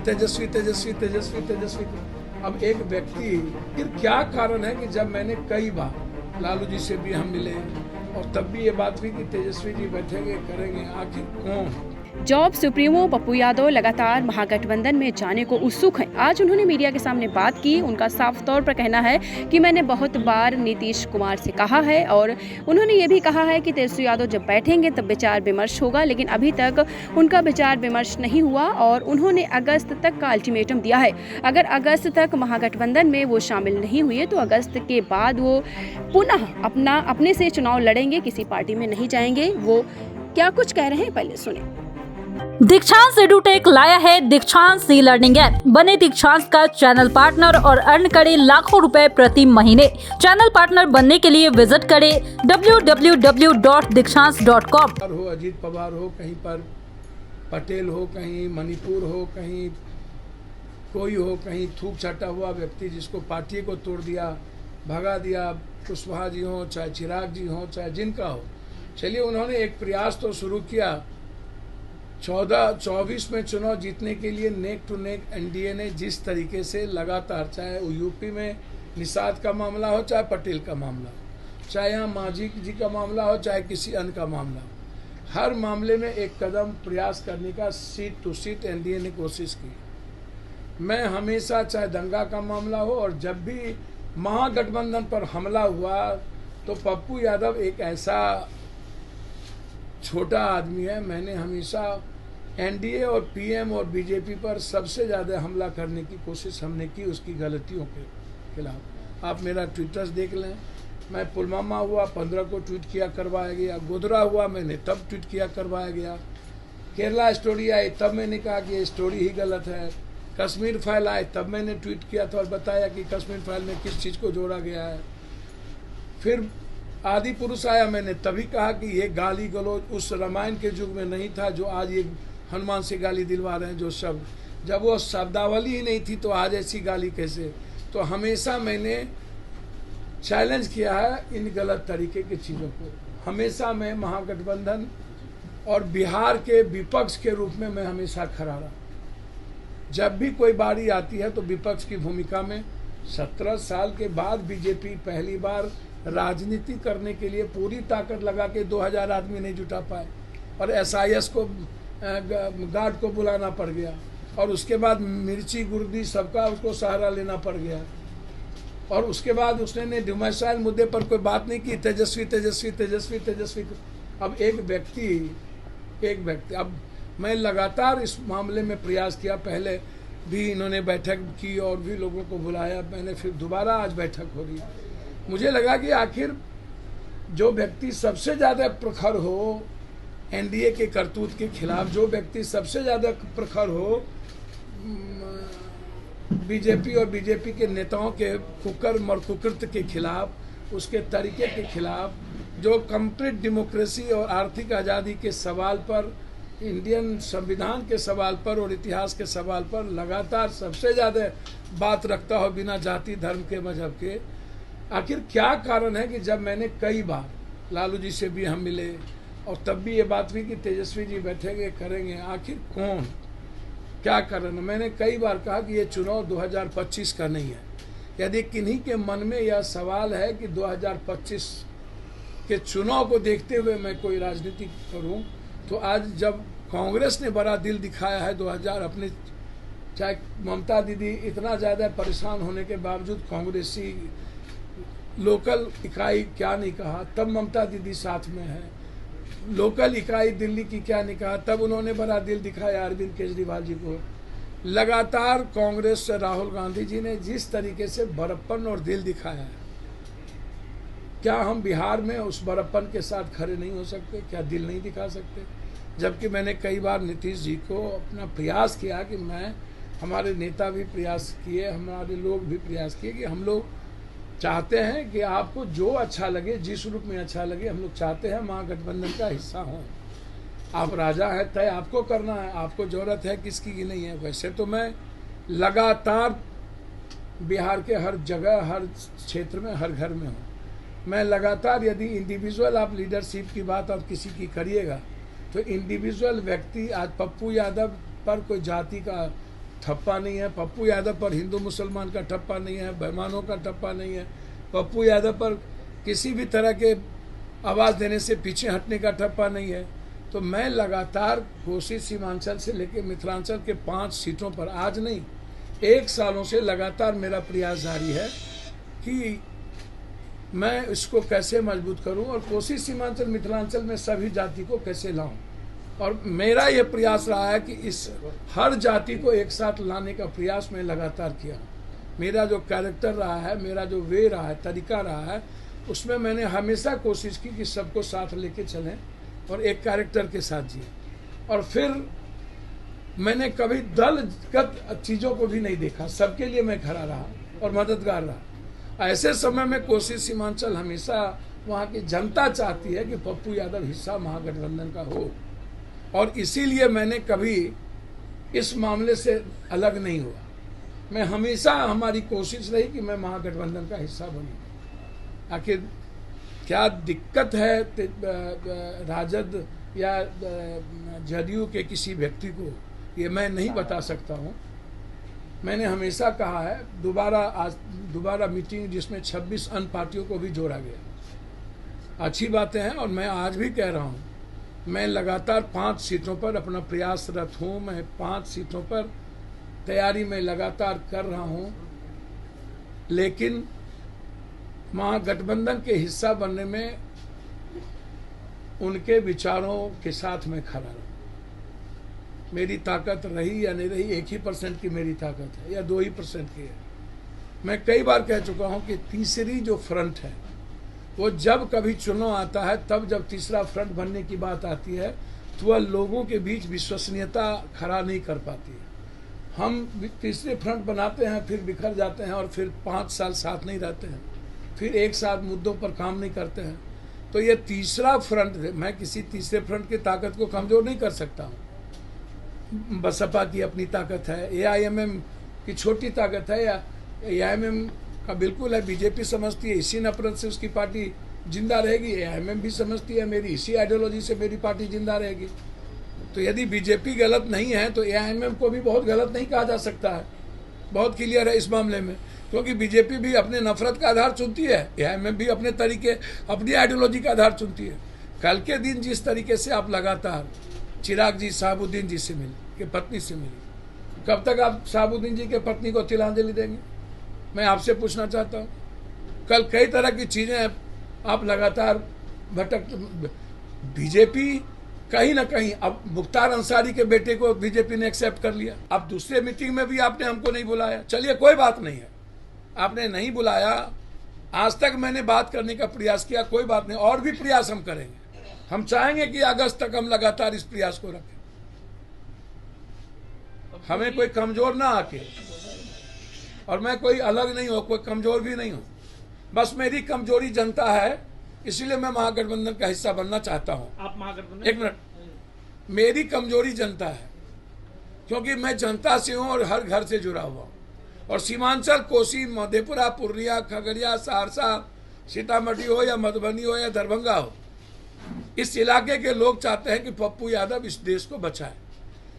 तेजस्वी तेजस्वी तेजस्वी तेजस्वी। अब एक व्यक्ति, फिर क्या कारण है कि जब मैंने कई बार लालू जी से भी हम मिले और तब भी ये बात हुई कि तेजस्वी जी बैठेंगे करेंगे, आखिर कौन? जॉब सुप्रीमो पप्पू यादव लगातार महागठबंधन में जाने को उत्सुक हैं। आज उन्होंने मीडिया के सामने बात की। उनका साफ तौर पर कहना है कि मैंने बहुत बार नीतीश कुमार से कहा है और उन्होंने ये भी कहा है कि तेजस्वी यादव जब बैठेंगे तब विचार विमर्श होगा, लेकिन अभी तक उनका विचार विमर्श नहीं हुआ और उन्होंने अगस्त तक का अल्टीमेटम दिया है। अगर अगस्त तक महागठबंधन में वो शामिल नहीं हुए तो अगस्त के बाद वो पुनः अपने से चुनाव लड़ेंगे, किसी पार्टी में नहीं जाएंगे। वो क्या कुछ कह रहे हैं पहले सुने। दीक्षांत एडुटेक लाया है दीक्षांत सी लर्निंग ऐप। बने दीक्षांत का चैनल पार्टनर और अर्न करें लाखों रुपए प्रति महीने। चैनल पार्टनर बनने के लिए विजिट करें www.dikshans.com। हो अजीत पवार हो, कहीं पर पटेल हो, कहीं मणिपुर हो, कहीं कोई हो, कहीं थूक छटा हुआ व्यक्ति जिसको पार्टी को तोड़ दिया, भगा दिया, कुशवाहा जी हो, चाहे चिराग जी हो, चाहे जिनका हो। चलिए, उन्होंने एक प्रयास तो शुरू किया। 14-24 में चुनाव जीतने के लिए नेक टू नेक एनडीए ने जिस तरीके से लगातार, चाहे वो यूपी में निषाद का मामला हो, चाहे पटेल का मामला हो, चाहे यहाँ मांझी जी का मामला हो, चाहे किसी अन्य का मामला हो, हर मामले में एक कदम प्रयास करने का सीट टू सीट एनडीए ने कोशिश की। मैं हमेशा, चाहे दंगा का मामला हो और जब भी महागठबंधन पर हमला हुआ तो पप्पू यादव एक ऐसा छोटा आदमी है, मैंने हमेशा एनडीए और पीएम और बीजेपी पर सबसे ज़्यादा हमला करने की कोशिश हमने की, उसकी गलतियों के खिलाफ। आप मेरा ट्विटर्स देख लें, मैं पुलवामा हुआ 15 को ट्वीट किया, करवाया गया। गोधरा हुआ मैंने तब ट्वीट किया, करवाया गया। केरला स्टोरी आई तब मैंने कहा कि ये स्टोरी ही गलत है। कश्मीर फाइल आए तब मैंने ट्वीट किया था और बताया कि कश्मीर फाइल में किस चीज़ को जोड़ा गया है। फिर आदि पुरुष आया, मैंने तभी कहा कि ये गाली गलौज उस रामायण के युग में नहीं था जो आज ये हनुमान से गाली दिलवा रहे हैं। जो शब्द, जब वो शब्दावली ही नहीं थी तो आज ऐसी गाली कैसे? तो हमेशा मैंने चैलेंज किया है इन गलत तरीके की चीज़ों को। हमेशा मैं महागठबंधन और बिहार के विपक्ष के रूप में मैं हमेशा खड़ा रहा। जब भी कोई बारी आती है तो विपक्ष की भूमिका में 17 साल के बाद बीजेपी पहली बार राजनीति करने के लिए पूरी ताकत लगा के 2000 आदमी नहीं जुटा पाए और एसआईएस को गार्ड को बुलाना पड़ गया और उसके बाद मिर्ची गुर्दी सबका उसको सहारा लेना पड़ गया और उसके बाद उसने डिमाइसाइल मुद्दे पर कोई बात नहीं की। तेजस्वी तेजस्वी तेजस्वी तेजस्वी। अब एक व्यक्ति अब मैं लगातार इस मामले में प्रयास किया। पहले भी इन्होंने बैठक की और भी लोगों को बुलाया, मैंने फिर दोबारा आज बैठक हो रही। मुझे लगा कि आखिर जो व्यक्ति सबसे ज़्यादा प्रखर हो एनडीए के करतूत के खिलाफ, जो व्यक्ति सबसे ज़्यादा प्रखर हो बीजेपी और बीजेपी के नेताओं के कुकर्म और कुकृत्य के खिलाफ, उसके तरीके के खिलाफ, जो कंप्लीट डेमोक्रेसी और आर्थिक आज़ादी के सवाल पर, इंडियन संविधान के सवाल पर और इतिहास के सवाल पर लगातार सबसे ज़्यादा बात रखता हो बिना जाति धर्म के मजहब के, आखिर क्या कारण है कि जब मैंने कई बार लालू जी से भी हम मिले और तब भी ये बात हुई कि तेजस्वी जी बैठेंगे करेंगे, आखिर कौन, क्या कारण है? मैंने कई बार कहा कि ये चुनाव 2025 का नहीं है। यदि किन्हीं के मन में यह सवाल है कि 2025 के चुनाव को देखते हुए मैं कोई राजनीति करूं, तो आज जब कांग्रेस ने बड़ा दिल दिखाया है 2000 अपने, चाहे ममता दीदी इतना ज़्यादा परेशान होने के बावजूद कांग्रेसी लोकल इकाई क्या नहीं कहा, तब ममता दीदी साथ में है। लोकल इकाई दिल्ली की क्या नहीं कहा, तब उन्होंने बड़ा दिल दिखाया अरविंद केजरीवाल जी को। लगातार कांग्रेस से राहुल गांधी जी ने जिस तरीके से बड़प्पन और दिल दिखाया है, क्या हम बिहार में उस बड़प्पन के साथ खड़े नहीं हो सकते? क्या दिल नहीं दिखा सकते? जबकि मैंने कई बार नीतीश जी को अपना प्रयास किया कि हमारे नेता भी प्रयास किए, हमारे लोग भी प्रयास किए कि हम लोग चाहते हैं कि आपको जो अच्छा लगे, जिस रूप में अच्छा लगे, हम लोग चाहते हैं महागठबंधन का हिस्सा हों। आप राजा हैं, तय आपको करना है, आपको ज़रूरत है किसकी की नहीं है। वैसे तो मैं लगातार बिहार के हर जगह, हर क्षेत्र में, हर घर में हूँ। मैं लगातार, यदि इंडिविजुअल आप लीडरशिप की बात आप किसी की करिएगा तो इंडिविजुअल व्यक्ति, आज पप्पू यादव पर कोई जाति का ठप्पा नहीं है, पप्पू यादव पर हिंदू मुसलमान का ठप्पा नहीं है, बेईमानों का ठप्पा नहीं है, पप्पू यादव पर किसी भी तरह के आवाज़ देने से पीछे हटने का ठप्पा नहीं है। तो मैं लगातार कोसी सीमांचल से लेकर मिथिलांचल के 5 सीटों पर आज नहीं 1 सालों से लगातार मेरा प्रयास जारी है कि मैं इसको कैसे मजबूत करूं और कोसी सीमांचल मिथिलांचल में सभी जाति को कैसे लाऊं। और मेरा ये प्रयास रहा है कि इस हर जाति को एक साथ लाने का प्रयास मैं लगातार किया। मेरा जो कैरेक्टर रहा है, मेरा जो वे रहा है, तरीका रहा है, उसमें मैंने हमेशा कोशिश की कि सबको साथ लेके चलें और एक कैरेक्टर के साथ जिए। और फिर मैंने कभी दलगत चीज़ों को भी नहीं देखा, सबके लिए मैं खड़ा रहा और मददगार रहा। ऐसे समय में कोसी सीमांचल हमेशा वहाँ की जनता चाहती है कि पप्पू यादव हिस्सा महागठबंधन का हो, और इसीलिए मैंने कभी इस मामले से अलग नहीं हुआ। मैं हमेशा, हमारी कोशिश रही कि मैं महागठबंधन का हिस्सा बनूं। आखिर क्या दिक्कत है राजद या जदयू के किसी व्यक्ति को, ये मैं नहीं बता सकता हूँ। मैंने हमेशा कहा है, दोबारा मीटिंग जिसमें 26 अन्य पार्टियों को भी जोड़ा गया, अच्छी बातें हैं। और मैं आज भी कह रहा हूँ, मैं लगातार 5 सीटों पर अपना प्रयासरत हूँ। मैं 5 सीटों पर तैयारी में लगातार कर रहा हूँ, लेकिन महागठबंधन के हिस्सा बनने में उनके विचारों के साथ मैं खड़ा रहूँ। मेरी ताकत रही या नहीं रही, 1% की मेरी ताकत है या 2% की है। मैं कई बार कह चुका हूँ कि तीसरी जो फ्रंट है, वो जब कभी चुनाव आता है, तब जब तीसरा फ्रंट बनने की बात आती है, तो वह लोगों के बीच विश्वसनीयता खड़ा नहीं कर पाती है। हम तीसरे फ्रंट बनाते हैं, फिर बिखर जाते हैं और फिर 5 साल साथ नहीं रहते हैं, फिर एक साथ मुद्दों पर काम नहीं करते हैं। तो ये तीसरा फ्रंट, मैं किसी तीसरे फ्रंट की ताकत को कमज़ोर नहीं कर सकता हूँ। बसपा की अपनी ताकत है, AIMM की छोटी ताकत है, या AIMM का बिल्कुल है। बीजेपी समझती है इसी नफरत से उसकी पार्टी जिंदा रहेगी, AIMM भी समझती है मेरी इसी आइडियोलॉजी से मेरी पार्टी जिंदा रहेगी। तो यदि बीजेपी गलत नहीं है तो AIMM को भी बहुत गलत नहीं कहा जा सकता है। बहुत क्लियर है इस मामले में, क्योंकि बीजेपी भी अपने नफरत का आधार चुनती है, AIMM भी अपने तरीके, अपनी आइडियोलॉजी का आधार चुनती है। कल के दिन जिस तरीके से आप लगातार चिराग जी शहाबुद्दीन जी से मिले, के पत्नी से मिली, कब तक आप शहाबुद्दीन जी के पत्नी को तिलांजलि देंगे? मैं आपसे पूछना चाहता हूँ। कल कई तरह की चीज़ें आप लगातार बीजेपी कहीं ना कहीं, अब मुख्तार अंसारी के बेटे को बीजेपी ने एक्सेप्ट कर लिया। अब दूसरे मीटिंग में भी आपने हमको नहीं बुलाया, चलिए कोई बात नहीं है, आपने नहीं बुलाया। आज तक मैंने बात करने का प्रयास किया, कोई बात नहीं, और भी प्रयास हम करेंगे। हम चाहेंगे कि अगस्त तक हम लगातार इस प्रयास को रखें, हमें कोई कमजोर ना आके, और मैं कोई अलग नहीं हूँ, कोई कमजोर भी नहीं हूँ। बस मेरी कमजोरी जनता है, इसीलिए मैं महागठबंधन का हिस्सा बनना चाहता हूँ। आप महागठबंधन, एक मिनट, मेरी कमजोरी जनता है, क्योंकि मैं जनता से हूँ और हर घर से जुड़ा हुआ हूँ। और सीमांचल, कोसी, मधेपुरा, पूर्णिया, खगड़िया, सहरसा, सीतामढ़ी हो या मधुबनी हो या दरभंगा हो, इस इलाके के लोग चाहते हैं कि पप्पू यादव इस देश को बचाए,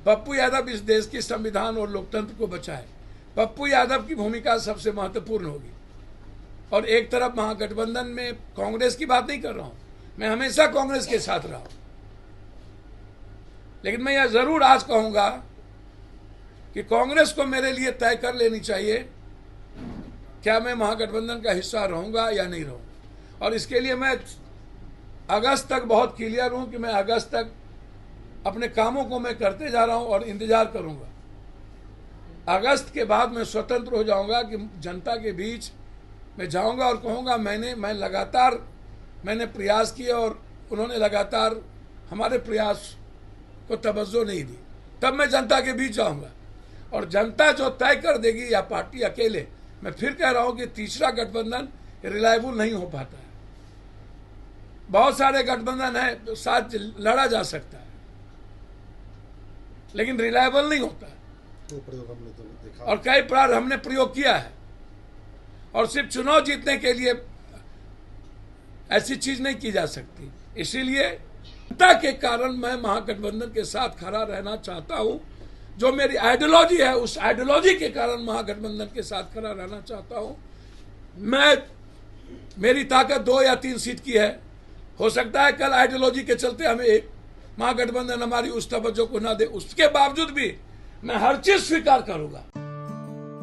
पप्पू यादव इस देश की संविधान और लोकतंत्र को बचाए। पप्पू यादव की भूमिका सबसे महत्वपूर्ण होगी। और एक तरफ महागठबंधन में कांग्रेस की बात नहीं कर रहा हूं, मैं हमेशा कांग्रेस के साथ रहा हूं, लेकिन मैं यह जरूर आज कहूंगा कि कांग्रेस को मेरे लिए तय कर लेनी चाहिए क्या मैं महागठबंधन का हिस्सा रहूंगा या नहीं रहूंगा। और इसके लिए मैं अगस्त तक बहुत क्लियर हूं कि मैं अगस्त तक अपने कामों को मैं करते जा रहा हूं और इंतजार करूंगा। अगस्त के बाद मैं स्वतंत्र हो जाऊंगा कि जनता के बीच मैं जाऊंगा और कहूंगा मैं लगातार मैंने प्रयास किए और उन्होंने लगातार हमारे प्रयास को तवज्जो नहीं दी। तब मैं जनता के बीच जाऊंगा और जनता जो तय कर देगी, या पार्टी अकेले, मैं फिर कह रहा हूं कि तीसरा गठबंधन रिलायबल नहीं हो पाता है। बहुत सारे गठबंधन है, साथ लड़ा जा सकता है, लेकिन रिलायबल नहीं होता है। तो प्रयोग हमने तो देखा, और कई बार हमने प्रयोग किया है, और सिर्फ चुनाव जीतने के लिए ऐसी चीज नहीं की जा सकती। इसीलिए जनता के कारण मैं महागठबंधन के साथ खड़ा रहना चाहता हूं। जो मेरी आइडियोलॉजी है, उस आइडियोलॉजी के कारण महागठबंधन के साथ खड़ा रहना चाहता हूं। मेरी ताकत 2 या 3 सीट की है। हो सकता है कल आइडियोलॉजी के चलते हमें महागठबंधन हमारी उस तवज्जो को ना दे, उसके बावजूद भी मैं हर चीज स्वीकार करूंगा।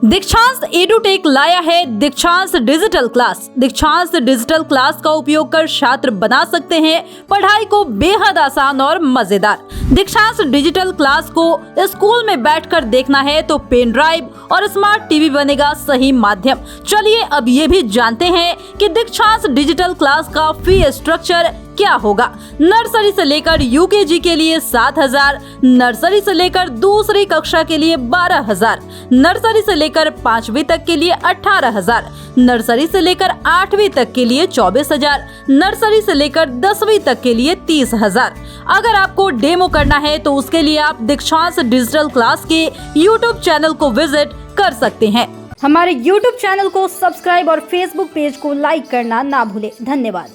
दीक्षांत एडुटेक लाया है दीक्षांत डिजिटल क्लास। दीक्षांत डिजिटल क्लास का उपयोग कर छात्र बना सकते हैं पढ़ाई को बेहद आसान और मजेदार। दीक्षांत डिजिटल क्लास को स्कूल में बैठकर देखना है तो पेन ड्राइव और स्मार्ट टीवी बनेगा सही माध्यम। चलिए अब ये भी जानते हैं कि दीक्षांत डिजिटल क्लास का फी स्ट्रक्चर क्या होगा। नर्सरी से लेकर यूकेजी के लिए 7,000, नर्सरी से लेकर दूसरी कक्षा के लिए 12,000, नर्सरी से लेकर 5वीं तक के लिए 18,000, नर्सरी से लेकर 8वीं तक के लिए 24,000, नर्सरी से लेकर 10वीं तक के लिए 30,000। अगर आपको डेमो करना है तो उसके लिए आप दीक्षांत डिजिटल क्लास के YouTube चैनल को विजिट कर सकते हैं। हमारे YouTube चैनल को सब्सक्राइब और Facebook पेज को लाइक करना ना भूलें। धन्यवाद।